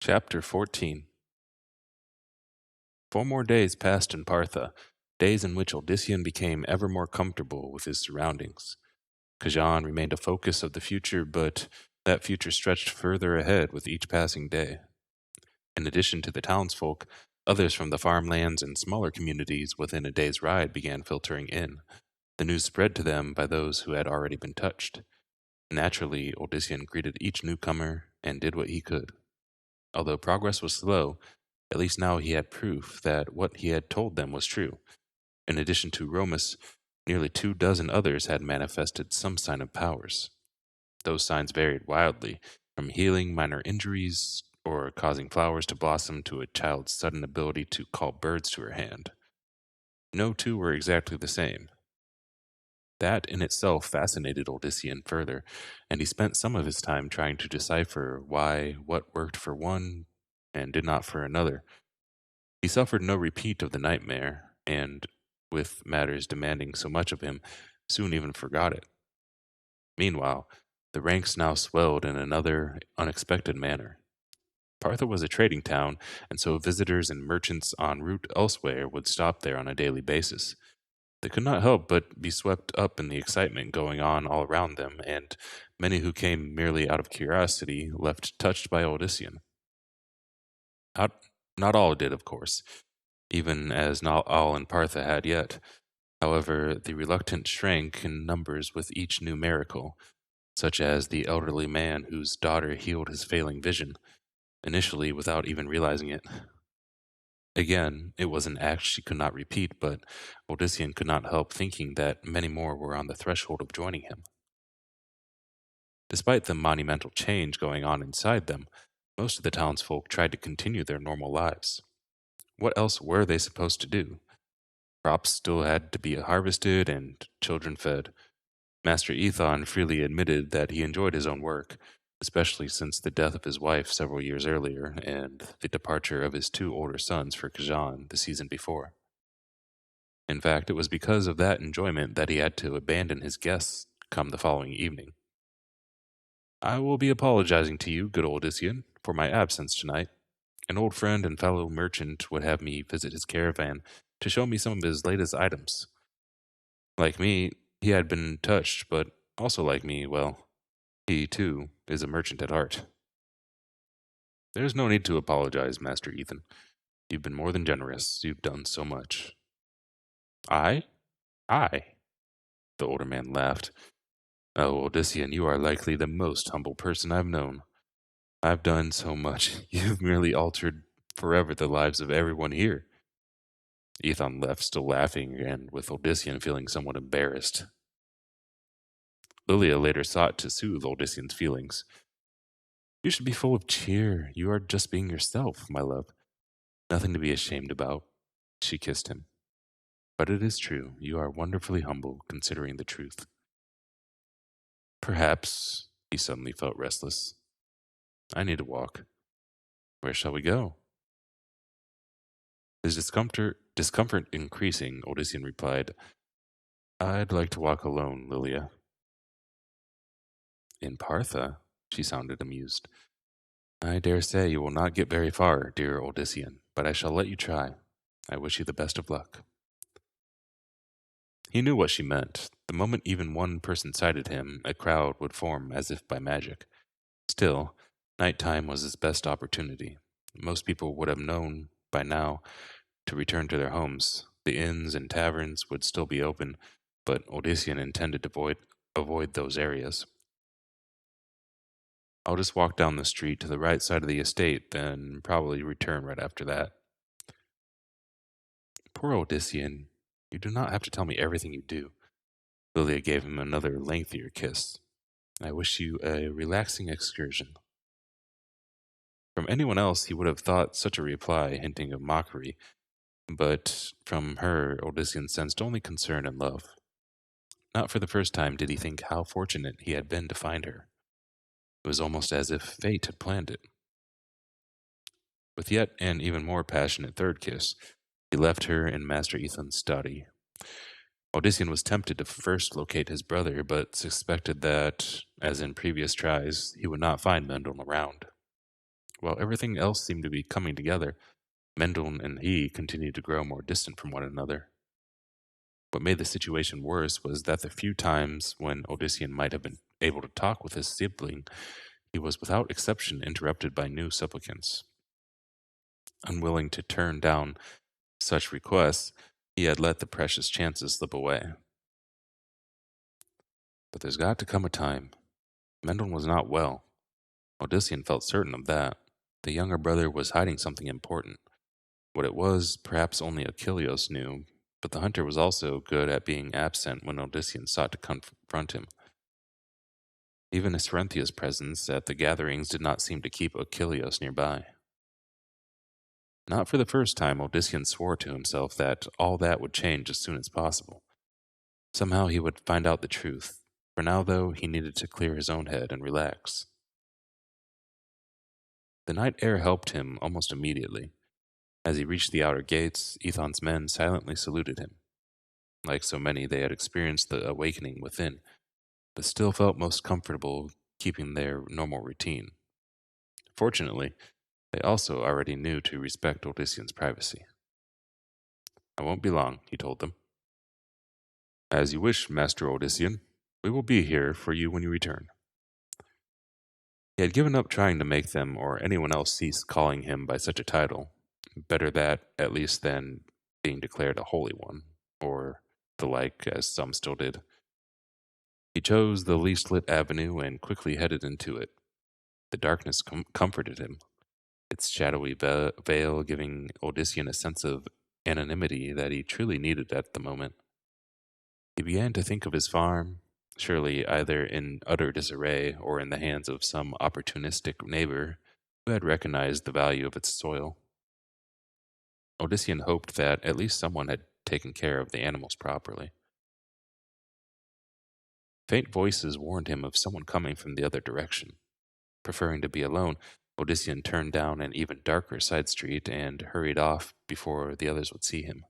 Chapter 14. 4 more days passed in Partha, days in which Odyssean became ever more comfortable with his surroundings. Khajan remained a focus of the future, but that future stretched further ahead with each passing day. In addition to the townsfolk, others from the farmlands and smaller communities within a day's ride began filtering in. The news spread to them by those who had already been touched. Naturally, Odyssean greeted each newcomer and did what he could. Although progress was slow, at least now he had proof that what he had told them was true. In addition to Romus, nearly 24 others had manifested some sign of powers. Those signs varied wildly, from healing minor injuries or causing flowers to blossom to a child's sudden ability to call birds to her hand. No two were exactly the same. That in itself fascinated Odyssean further, and he spent some of his time trying to decipher why what worked for one and did not for another. He suffered no repeat of the nightmare, and, with matters demanding so much of him, soon even forgot it. Meanwhile, the ranks now swelled in another unexpected manner. Partha was a trading town, and so visitors and merchants en route elsewhere would stop there on a daily basis. They could not help but be swept up in the excitement going on all around them, and many who came merely out of curiosity left touched by Odyssean. Not, not all did, of course, even as not all in Partha had yet. However, the reluctant shrank in numbers with each new miracle, such as the elderly man whose daughter healed his failing vision, initially without even realizing it. Again, it was an act she could not repeat, but Odyssean could not help thinking that many more were on the threshold of joining him. Despite the monumental change going on inside them, most of the townsfolk tried to continue their normal lives. What else were they supposed to do? Crops still had to be harvested and children fed. Master Ethon freely admitted that he enjoyed his own work, especially since the death of his wife several years earlier and the departure of his 2 older sons for Khajan the season before. In fact, it was because of that enjoyment that he had to abandon his guests come the following evening. "I will be apologizing to you, good Odyssean, for my absence tonight. An old friend and fellow merchant would have me visit his caravan to show me some of his latest items. Like me, he had been touched, but also like me, well, he, too, is a merchant at heart." "There's no need to apologize, Master Ethan. You've been more than generous. You've done so much." "I? I?" The older man laughed. "Oh, Odyssean, you are likely the most humble person I've known. I've done so much. You've merely altered forever the lives of everyone here." Ethon left, still laughing, and with Odyssean feeling somewhat embarrassed. Lilia later sought to soothe Odyssean's feelings. "You should be full of cheer. You are just being yourself, my love. Nothing to be ashamed about." She kissed him. "But it is true. You are wonderfully humble, considering the truth." "Perhaps," he suddenly felt restless. "I need to walk." "Where shall we go?" His discomfort increasing, Odyssean replied, "I'd like to walk alone, Lilia." "In Partha?" She sounded amused. "I dare say you will not get very far, dear Odyssean, but I shall let you try. I wish you the best of luck." He knew what she meant. The moment even one person sighted him, a crowd would form as if by magic. Still, nighttime was his best opportunity. Most people would have known by now to return to their homes. The inns and taverns would still be open, but Odyssean intended to avoid those areas. "I'll just walk down the street to the right side of the estate, then probably return right after that." "Poor Odyssean, you do not have to tell me everything you do." Lilia gave him another lengthier kiss. "I wish you a relaxing excursion." From anyone else he would have thought such a reply hinting of mockery, but from her Odyssean sensed only concern and love. Not for the first time did he think how fortunate he had been to find her. It was almost as if fate had planned it. With yet an even more passionate third kiss, he left her in Master Ethan's study. Odyssean was tempted to first locate his brother, but suspected that, as in previous tries, he would not find Mendel around. While everything else seemed to be coming together, Mendel and he continued to grow more distant from one another. What made the situation worse was that the few times when Odyssean might have been able to talk with his sibling, he was without exception interrupted by new supplicants. Unwilling to turn down such requests, he had let the precious chances slip away. But there's got to come a time. Mendel was not well. Odyssean felt certain of that. The younger brother was hiding something important. What it was, perhaps only Achilles knew, but the hunter was also good at being absent when Odyssean sought to confront him. Even Cerinthia's presence at the gatherings did not seem to keep Achilles nearby. Not for the first time, Odyssean swore to himself that all that would change as soon as possible. Somehow he would find out the truth. For now, though, he needed to clear his own head and relax. The night air helped him almost immediately. As he reached the outer gates, Ethon's men silently saluted him. Like so many, they had experienced the awakening within, but still felt most comfortable keeping their normal routine. Fortunately, they also already knew to respect Odyssean's privacy. "I won't be long," he told them. "As you wish, Master Odyssean. We will be here for you when you return." He had given up trying to make them or anyone else cease calling him by such a title. Better that, at least, than being declared a holy one, or the like, as some still did. He chose the least lit avenue and quickly headed into it. The darkness comforted him, its shadowy veil giving Odyssean a sense of anonymity that he truly needed at the moment. He began to think of his farm, surely either in utter disarray or in the hands of some opportunistic neighbor who had recognized the value of its soil. Odyssean hoped that at least someone had taken care of the animals properly. Faint voices warned him of someone coming from the other direction. Preferring to be alone, Odyssean turned down an even darker side street and hurried off before the others would see him.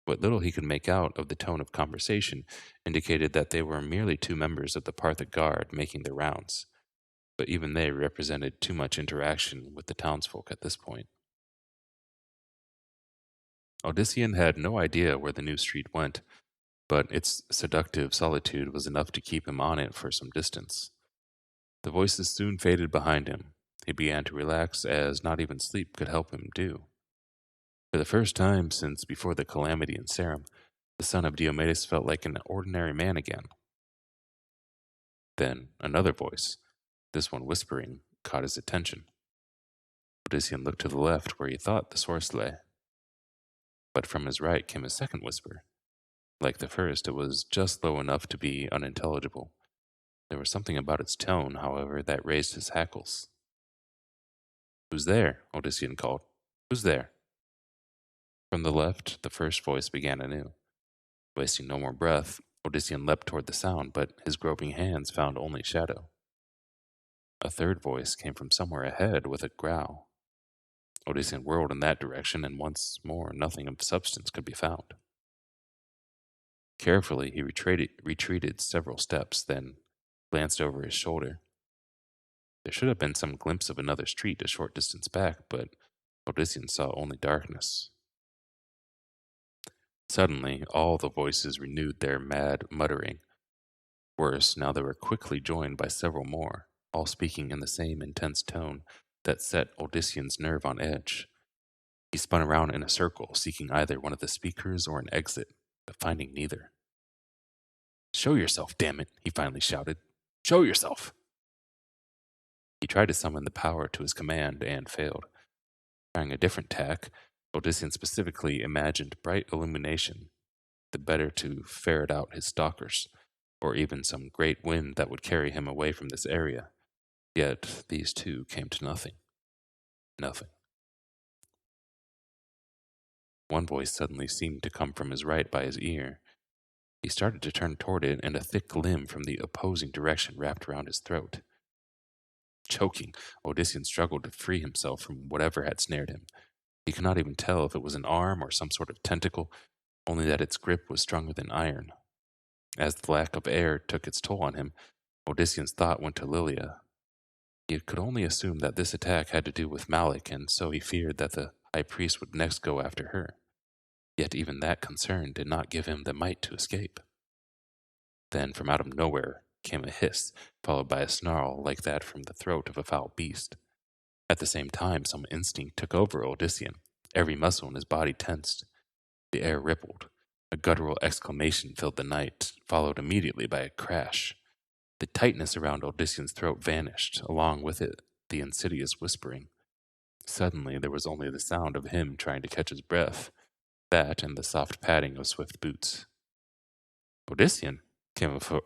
What little he could make out of the tone of conversation indicated that they were merely two members of the Parthic guard making their rounds, but even they represented too much interaction with the townsfolk at this point. Odyssean had no idea where the new street went, but its seductive solitude was enough to keep him on it for some distance. The voices soon faded behind him. He began to relax, as not even sleep could help him do. For the first time since before the calamity in Sarum, the son of Diomedes felt like an ordinary man again. Then another voice, this one whispering, caught his attention. Odyssean looked to the left where he thought the source lay. But from his right came a second whisper. Like the first, it was just low enough to be unintelligible. There was something about its tone, however, that raised his hackles. "Who's there?" Odyssean called. "Who's there?" From the left, the first voice began anew. Wasting no more breath, Odyssean leapt toward the sound, but his groping hands found only shadow. A third voice came from somewhere ahead with a growl. Odyssean whirled in that direction, and once more nothing of substance could be found. Carefully, he retreated several steps, then glanced over his shoulder. There should have been some glimpse of another street a short distance back, but Odyssean saw only darkness. Suddenly, all the voices renewed their mad muttering. Worse, now they were quickly joined by several more, all speaking in the same intense tone that set Odyssean's nerve on edge. He spun around in a circle, seeking either one of the speakers or an exit, but finding neither. "Show yourself, damn it," he finally shouted. "Show yourself!" He tried to summon the power to his command and failed. Trying a different tack, Odyssean specifically imagined bright illumination, the better to ferret out his stalkers, or even some great wind that would carry him away from this area. Yet these two came to nothing. Nothing. One voice suddenly seemed to come from his right by his ear. He started to turn toward it, and a thick limb from the opposing direction wrapped around his throat. Choking, Odyssean struggled to free himself from whatever had snared him. He could not even tell if it was an arm or some sort of tentacle, only that its grip was stronger than iron. As the lack of air took its toll on him, Odyssean's thought went to Lilia. He could only assume that this attack had to do with Malik, and so he feared that the high priest would next go after her. Yet even that concern did not give him the might to escape. Then, from out of nowhere, came a hiss, followed by a snarl like that from the throat of a foul beast. At the same time, some instinct took over Odyssean. Every muscle in his body tensed. The air rippled. A guttural exclamation filled the night, followed immediately by a crash. The tightness around Odyssean's throat vanished, along with it the insidious whispering. Suddenly there was only the sound of him trying to catch his breath, that and the soft padding of swift boots. "Odyssean," came a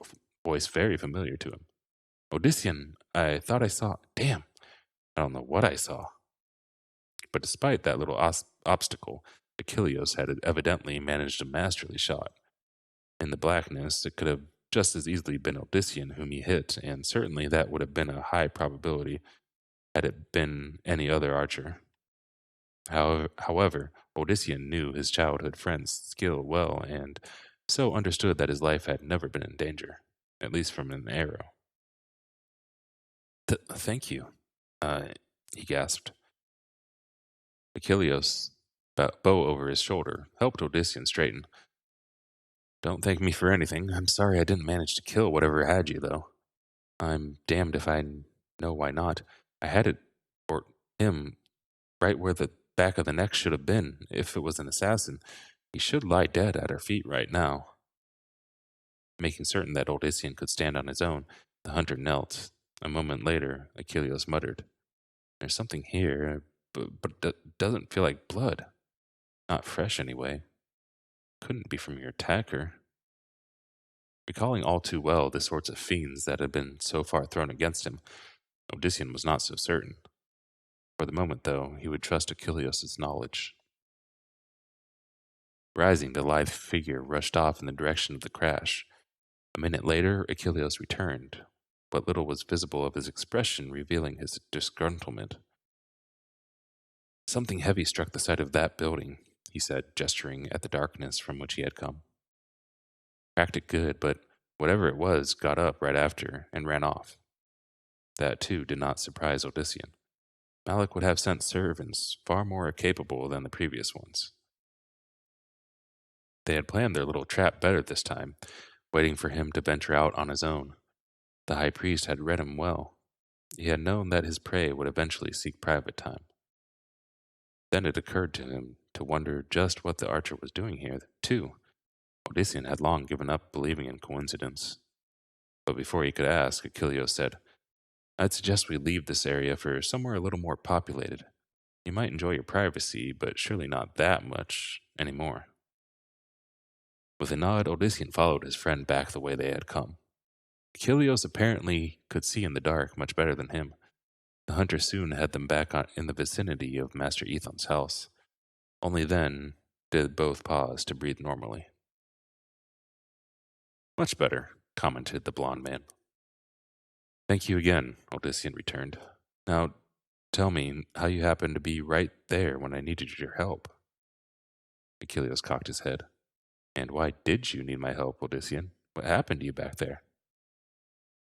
voice very familiar to him. "Odyssean, I thought I saw. Damn, I don't know what I saw." But despite that little obstacle, Achilles had evidently managed a masterly shot. In the blackness, it could have just as easily been Odyssean whom he hit, and certainly that would have been a high probability had it been any other archer. However, Odyssean knew his childhood friend's skill well, and so understood that his life had never been in danger, at least from an arrow. Thank you, he gasped. Achilles, bow over his shoulder, helped Odyssean straighten. "Don't thank me for anything. I'm sorry I didn't manage to kill whatever had you, though. I'm damned if I know why not. I had it, or him, right where the back of the neck should have been. If it was an assassin, he should lie dead at our feet right now." Making certain that Odyssean could stand on his own, the hunter knelt. A moment later, Achilles muttered, "There's something here, but it doesn't feel like blood. Not fresh, anyway. Couldn't be from your attacker." Recalling all too well the sorts of fiends that had been so far thrown against him, Odyssean was not so certain. For the moment, though, he would trust Achilles' knowledge. Rising, the lithe figure rushed off in the direction of the crash. A minute later, Achilles returned. What little was visible of his expression revealing his disgruntlement. "Something heavy struck the side of that building," he said, gesturing at the darkness from which he had come. "Cracked it good, but whatever it was got up right after and ran off." That, too, did not surprise Odyssean. Malik would have sent servants far more capable than the previous ones. They had planned their little trap better this time, waiting for him to venture out on his own. The high priest had read him well. He had known that his prey would eventually seek private time. Then it occurred to him to wonder just what the archer was doing here, too. Odyssean had long given up believing in coincidence. But before he could ask, Achilles said, "I'd suggest we leave this area for somewhere a little more populated. You might enjoy your privacy, but surely not that much anymore." With a nod, Odyssean followed his friend back the way they had come. Achilles apparently could see in the dark much better than him. The hunter soon had them back in the vicinity of Master Ethan's house. Only then did both pause to breathe normally. "Much better," commented the blond man. "Thank you again," Odyssean returned. "Now, tell me how you happened to be right there when I needed your help." Achilles cocked his head. "And why did you need my help, Odyssean? What happened to you back there?"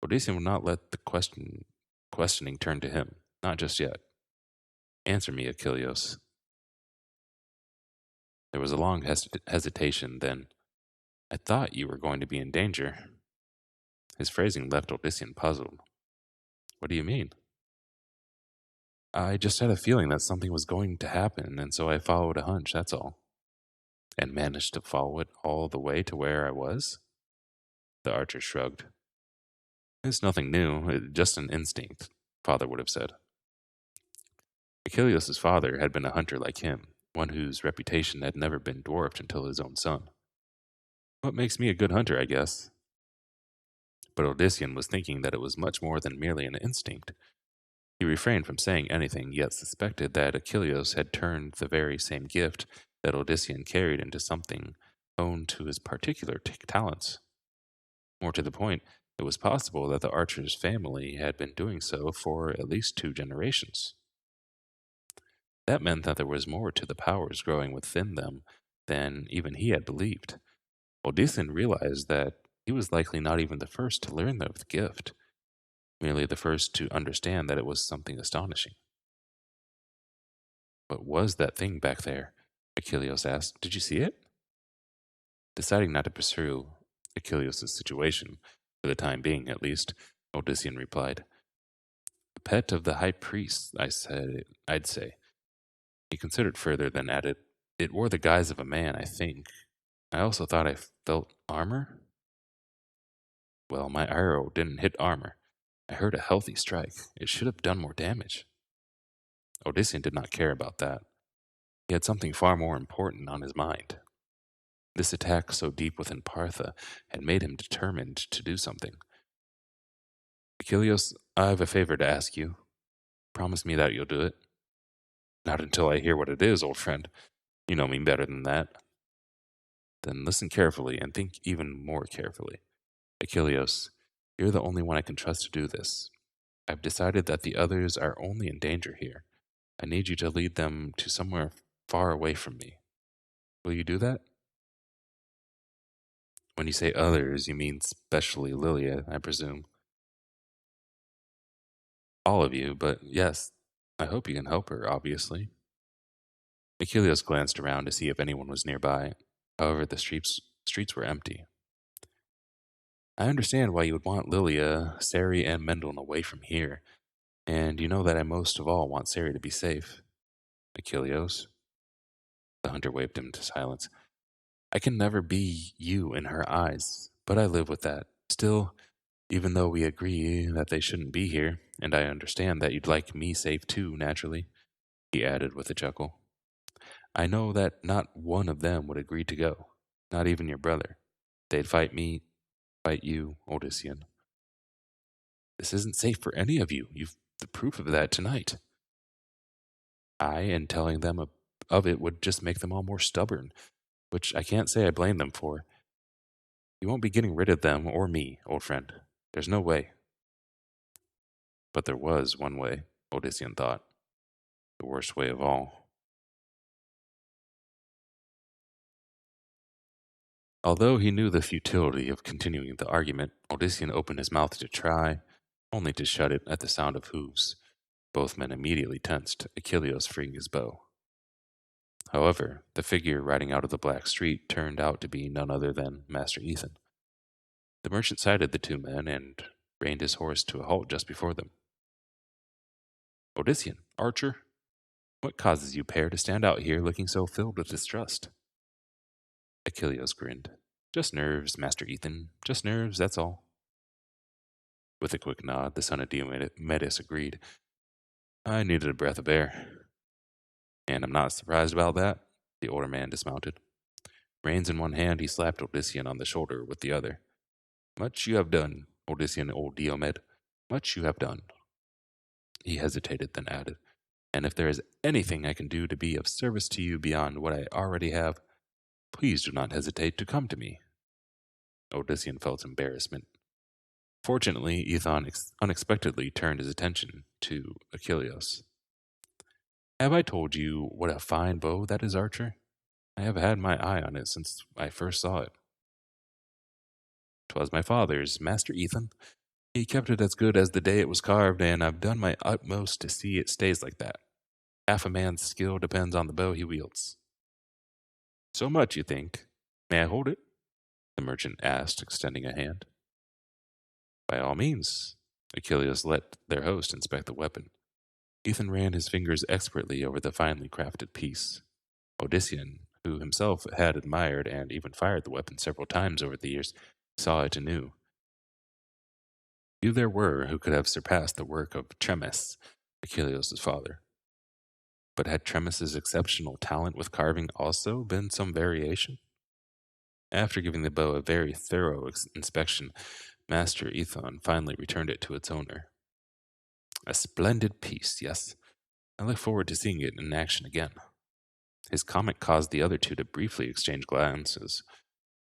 Odyssean would not let the questioning turn to him. Not just yet. "Answer me, Achilles." There was a long hesitation, then, "I thought you were going to be in danger." His phrasing left Odyssean puzzled. "What do you mean?" "I just had a feeling that something was going to happen, and so I followed a hunch, that's all." "And managed to follow it all the way to where I was?" The archer shrugged. "It's nothing new, just an instinct," father would have said. Achilles' father had been a hunter like him, one whose reputation had never been dwarfed until his own son. "What makes me a good hunter, I guess." But Odyssean was thinking that it was much more than merely an instinct. He refrained from saying anything, yet suspected that Achilles had turned the very same gift that Odyssean carried into something owed to his particular talents. More to the point, it was possible that the archer's family had been doing so for at least 2 generations. That meant that there was more to the powers growing within them than even he had believed. Odyssean realized that he was likely not even the first to learn of the gift. merely the first to understand that it was something astonishing. What was that thing back there? Achilles asked. Did you see it? Deciding not to pursue Achilles' situation, for the time being at least, Odysseus replied, "The pet of the high priest, I'd say." He considered further, then added, "It wore the guise of a man, I think. I also thought I felt armor." Well, my arrow didn't hit armor. I heard a healthy strike. It should have done more damage. Odysseus did not care about that. He had something far more important on his mind. This attack so deep within Partha had made him determined to do something. Achilles, I have a favor to ask you. Promise me that you'll do it. Not until I hear what it is, old friend. You know me better than that. Then listen carefully and think even more carefully. Achilles, you're the only one I can trust to do this. I've decided that the others are only in danger here. I need you to lead them to somewhere far away from me. Will you do that? When you say others, you mean specially Lilia, I presume. All of you, but yes, I hope you can help her, obviously. Achilles glanced around to see if anyone was nearby. However, the streets were empty. I understand why you would want Lilia, Sari, and Mendel away from here, and you know that I most of all want Sari to be safe. Achilles. The hunter waved him to silence. I can never be you in her eyes, but I live with that. Still, even though we agree that they shouldn't be here, and I understand that you'd like me safe too, naturally, he added with a chuckle, I know that not one of them would agree to go, not even your brother. They'd fight me, fight you, Odysseus. This isn't safe for any of you. You've the proof of that tonight. And telling them of it would just make them all more stubborn, which I can't say I blame them for. You won't be getting rid of them or me, old friend. There's no way. But there was one way, Odysseus thought. The worst way of all. Although he knew the futility of continuing the argument, Odysseus opened his mouth to try, only to shut it at the sound of hooves. Both men immediately tensed, Achilles freeing his bow. However, the figure riding out of the black street turned out to be none other than Master Ethan. The merchant sighted the two men and reined his horse to a halt just before them. Odysseus, archer, what causes you pair to stand out here looking so filled with distrust? Achilles grinned. Just nerves, Master Ethan. Just nerves, that's all. With a quick nod, the son of Diomedes agreed. I needed a breath of air. And I'm not surprised about that. The older man dismounted. Reins in one hand, he slapped Odysseus on the shoulder with the other. Much you have done, Odysseus, old Diomed. Much you have done. He hesitated, then added, and if there is anything I can do to be of service to you beyond what I already have, please do not hesitate to come to me. Odysseus felt embarrassment. Fortunately, Ethan unexpectedly turned his attention to Achilles. Have I told you what a fine bow that is, Archer? I have had my eye on it since I first saw it. 'Twas my father's, Master Ethan. He kept it as good as the day it was carved, and I've done my utmost to see it stays like that. Half a man's skill depends on the bow he wields. So much, you think? May I hold it? The merchant asked, extending a hand. By all means. Achilles let their host inspect the weapon. Ethan ran his fingers expertly over the finely crafted piece. Odysseus, who himself had admired and even fired the weapon several times over the years, saw it anew. Few there were who could have surpassed the work of Tremes, Achilles' father. But had Tremes' exceptional talent with carving also been some variation? After giving the bow a very thorough inspection, Master Ethan finally returned it to its owner. A splendid piece, yes. I look forward to seeing it in action again. His comment caused the other two to briefly exchange glances.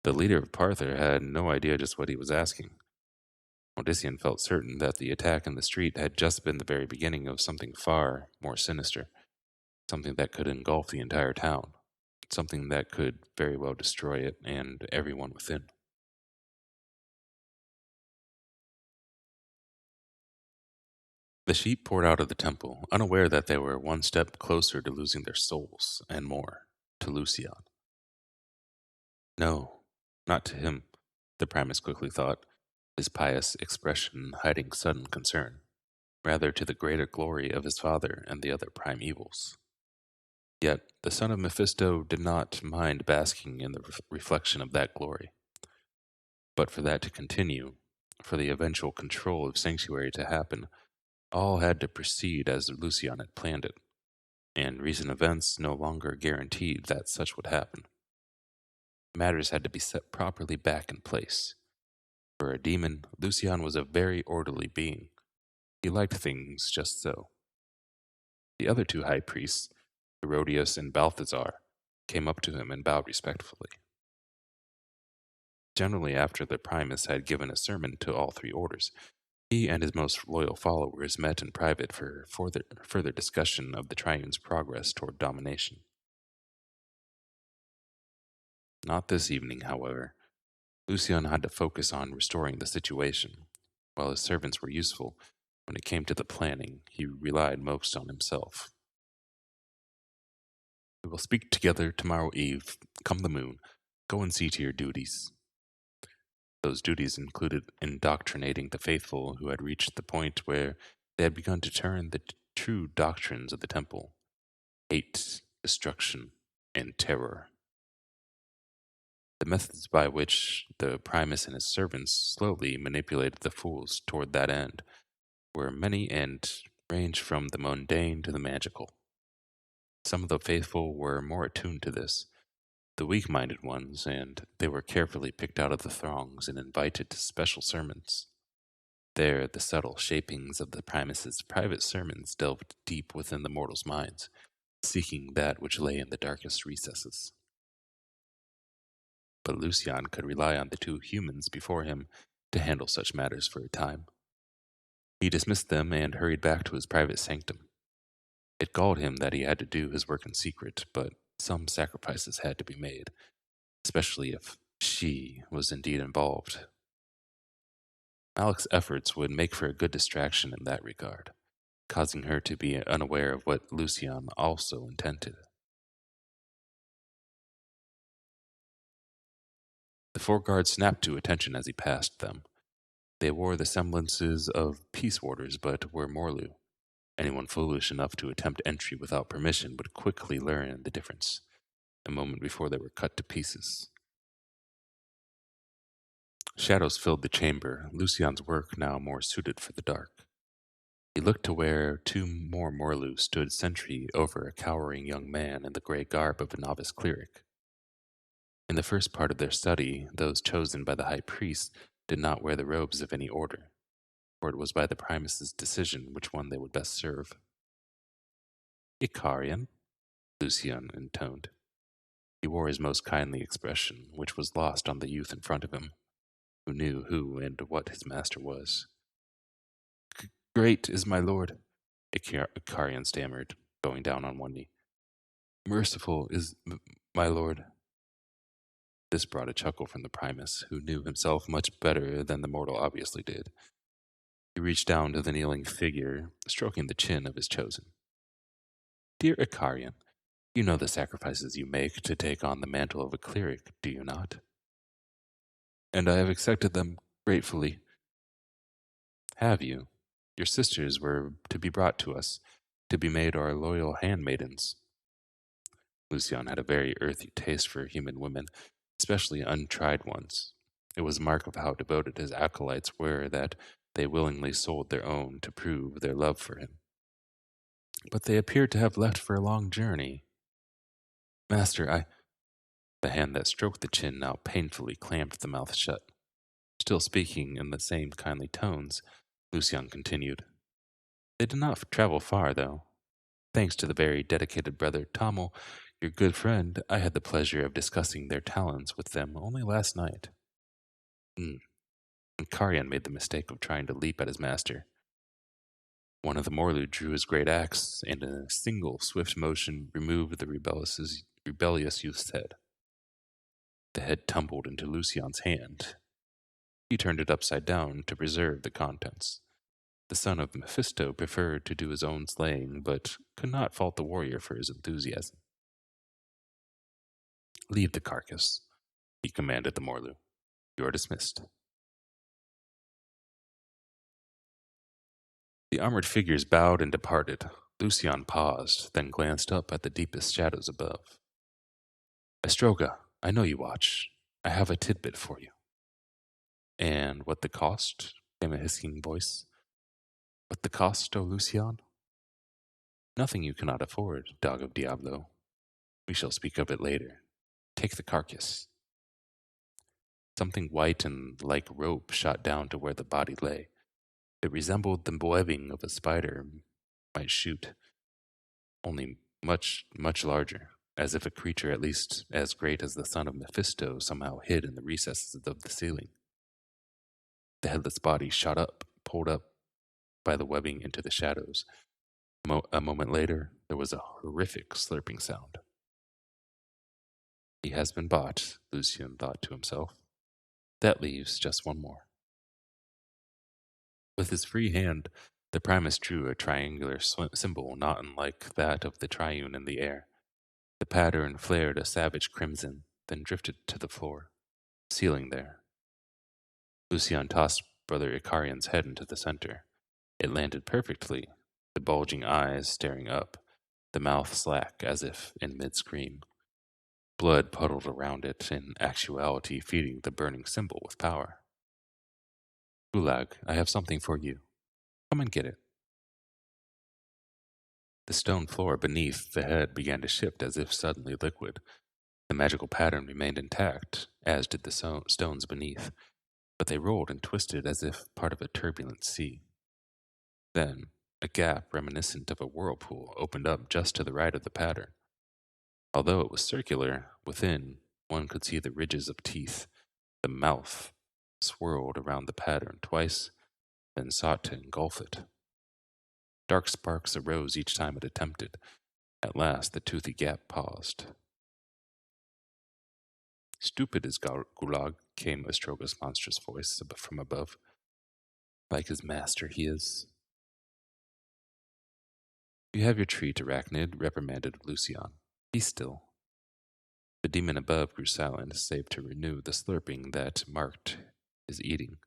The leader of Parther had no idea just what he was asking. Odysseus felt certain that the attack in the street had just been the very beginning of something far more sinister, something that could engulf the entire town, something that could very well destroy it and everyone within. The sheep poured out of the temple, unaware that they were one step closer to losing their souls, and more, to Lucian. No, not to him, the Primus quickly thought, his pious expression hiding sudden concern, rather to the greater glory of his father and the other primevals. Yet the son of Mephisto did not mind basking in the reflection of that glory. But for that to continue, for the eventual control of Sanctuary to happen, all had to proceed as Lucian had planned it, and recent events no longer guaranteed that such would happen. Matters had to be set properly back in place. For a demon, Lucian was a very orderly being. He liked things just so. The other two high priests, Herodias and Balthazar, came up to him and bowed respectfully. Generally, after the Primus had given a sermon to all three orders, he and his most loyal followers met in private for further discussion of the Triune's progress toward domination. Not this evening, however. Lucian had to focus on restoring the situation. While his servants were useful, when it came to the planning, he relied most on himself. We will speak together tomorrow eve, come the moon. Go and see to your duties. Those duties included indoctrinating the faithful who had reached the point where they had begun to turn the true doctrines of the temple: hate, destruction, and terror. The methods by which the Primus and his servants slowly manipulated the fools toward that end were many and ranged from the mundane to the magical. Some of the faithful were more attuned to this, the weak-minded ones, and they were carefully picked out of the throngs and invited to special sermons. There, the subtle shapings of the Primus's private sermons delved deep within the mortals' minds, seeking that which lay in the darkest recesses. But Lucian could rely on the two humans before him to handle such matters for a time. He dismissed them and hurried back to his private sanctum. It galled him that he had to do his work in secret, but some sacrifices had to be made, especially if she was indeed involved. Alec's efforts would make for a good distraction in that regard, causing her to be unaware of what Lucian also intended. The four guards snapped to attention as he passed them. They wore the semblances of peace warders, but were Morlu. Anyone foolish enough to attempt entry without permission would quickly learn the difference, a moment before they were cut to pieces. Shadows filled the chamber, Lucian's work now more suited for the dark. He looked to where two more Morlu stood sentry over a cowering young man in the gray garb of a novice cleric. In the first part of their study, those chosen by the high priest did not wear the robes of any order, for it was by the Primus's decision which one they would best serve. Icarian, Lucian intoned. He wore his most kindly expression, which was lost on the youth in front of him, who knew who and what his master was. Great is my lord, Icarian stammered, bowing down on one knee. Merciful is my lord. This brought a chuckle from the Primus, who knew himself much better than the mortal obviously did. He reached down to the kneeling figure, stroking the chin of his chosen. Dear Icarian, you know the sacrifices you make to take on the mantle of a cleric, do you not? And I have accepted them gratefully. Have you? Your sisters were to be brought to us, to be made our loyal handmaidens. Lucian had a very earthy taste for human women, especially untried ones. It was a mark of how devoted his acolytes were that they willingly sold their own to prove their love for him. But they appeared to have left for a long journey. Master, The hand that stroked the chin now painfully clamped the mouth shut. Still speaking in the same kindly tones, Lucian continued. They did not travel far, though. Thanks to the very dedicated brother Tommel, your good friend, I had the pleasure of discussing their talents with them only last night. And Karian made the mistake of trying to leap at his master. One of the Morlu drew his great axe, and in a single swift motion removed the rebellious youth's head. The head tumbled into Lucian's hand. He turned it upside down to preserve the contents. The son of Mephisto preferred to do his own slaying, but could not fault the warrior for his enthusiasm. "Leave the carcass," he commanded the Morlu. "You are dismissed." The armored figures bowed and departed. Lucian paused, then glanced up at the deepest shadows above. "Astroga, I know you watch. I have a tidbit for you." "And what the cost?" came a hissing voice. "What the cost, O Lucian?" "Nothing you cannot afford, dog of Diablo. We shall speak of it later. Take the carcass." Something white and like rope shot down to where the body lay. It resembled the webbing of a spider might shoot, only much, much larger, as if a creature at least as great as the son of Mephisto somehow hid in the recesses of the ceiling. The headless body shot up, pulled up by the webbing into the shadows. A moment later, there was a horrific slurping sound. "He has been bought," Lucian thought to himself. "That leaves just one more." With his free hand, the Primus drew a triangular symbol not unlike that of the triune in the air. The pattern flared a savage crimson, then drifted to the floor, sealing there. Lucian tossed Brother Icarian's head into the center. It landed perfectly, the bulging eyes staring up, the mouth slack as if in mid-scream. Blood puddled around it, in actuality feeding the burning symbol with power. "Gulag, I have something for you. Come and get it." The stone floor beneath the head began to shift as if suddenly liquid. The magical pattern remained intact, as did the stones beneath, but they rolled and twisted as if part of a turbulent sea. Then, a gap reminiscent of a whirlpool opened up just to the right of the pattern. Although it was circular, within one could see the ridges of teeth. The mouth swirled around the pattern twice, then sought to engulf it. Dark sparks arose each time it attempted. At last, the toothy gap paused. "Stupid is Gulag," came Astroga's monstrous voice from above. "Like his master he is." "You have your treat, Arachnid," reprimanded Lucian. "Be still." The demon above grew silent, save to renew the slurping that marked his eating.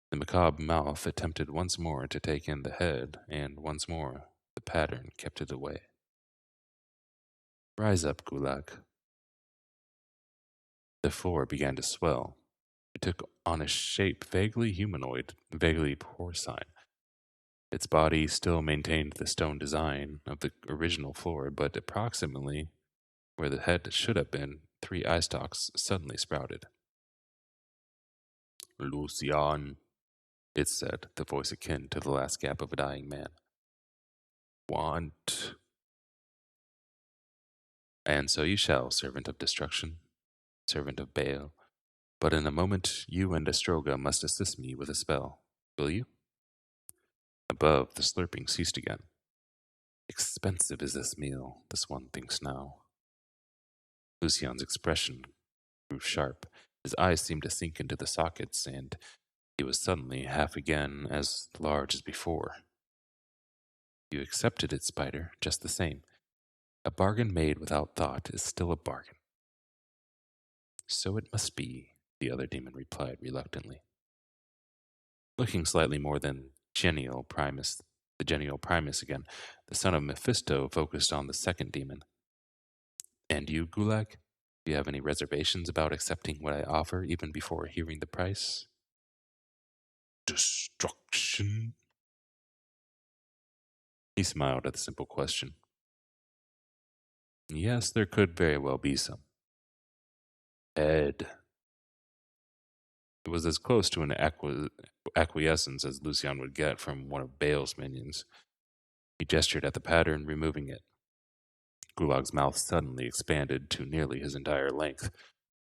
The macabre mouth attempted once more to take in the head, and once more the pattern kept it away. "Rise up, Gulag." The floor began to swell. It took on a shape vaguely humanoid, vaguely porcine. Its body still maintained the stone design of the original floor, but approximately where the head should have been, 3 eye stalks suddenly sprouted. "Lucian," it said, the voice akin to the last gasp of a dying man. "Want?" "And so you shall, servant of destruction, servant of Baal. But in a moment you and Astroga must assist me with a spell. Will you?" Above, the slurping ceased again. Expensive is this meal, this one thinks now. Lucian's expression grew sharp. His eyes seemed to sink into the sockets, and he was suddenly half again as large as before. "You accepted it, Spider, just the same. A bargain made without thought is still a bargain." "So it must be," the other demon replied reluctantly. Looking slightly more than genial Primus, the genial Primus again, the son of Mephisto focused on the second demon. "And you, Gulag? Do you have any reservations about accepting what I offer even before hearing the price?" "Destruction?" He smiled at the simple question. "Yes, there could very well be some." "Head." It was as close to an acquiescence as Lucian would get from one of Baal's minions. He gestured at the pattern, removing it. Gulag's mouth suddenly expanded to nearly his entire length.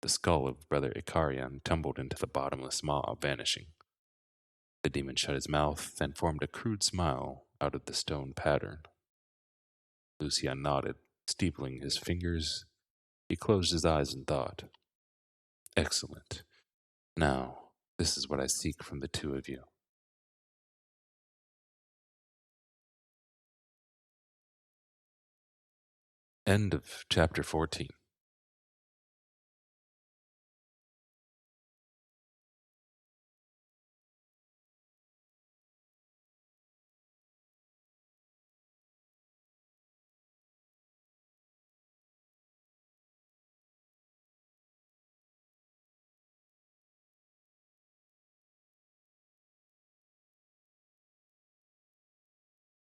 The skull of Brother Icarian tumbled into the bottomless maw, vanishing. The demon shut his mouth, then formed a crude smile out of the stone pattern. Lucian nodded, steepling his fingers. He closed his eyes and thought. "Excellent. Now, this is what I seek from the two of you." End of chapter 14.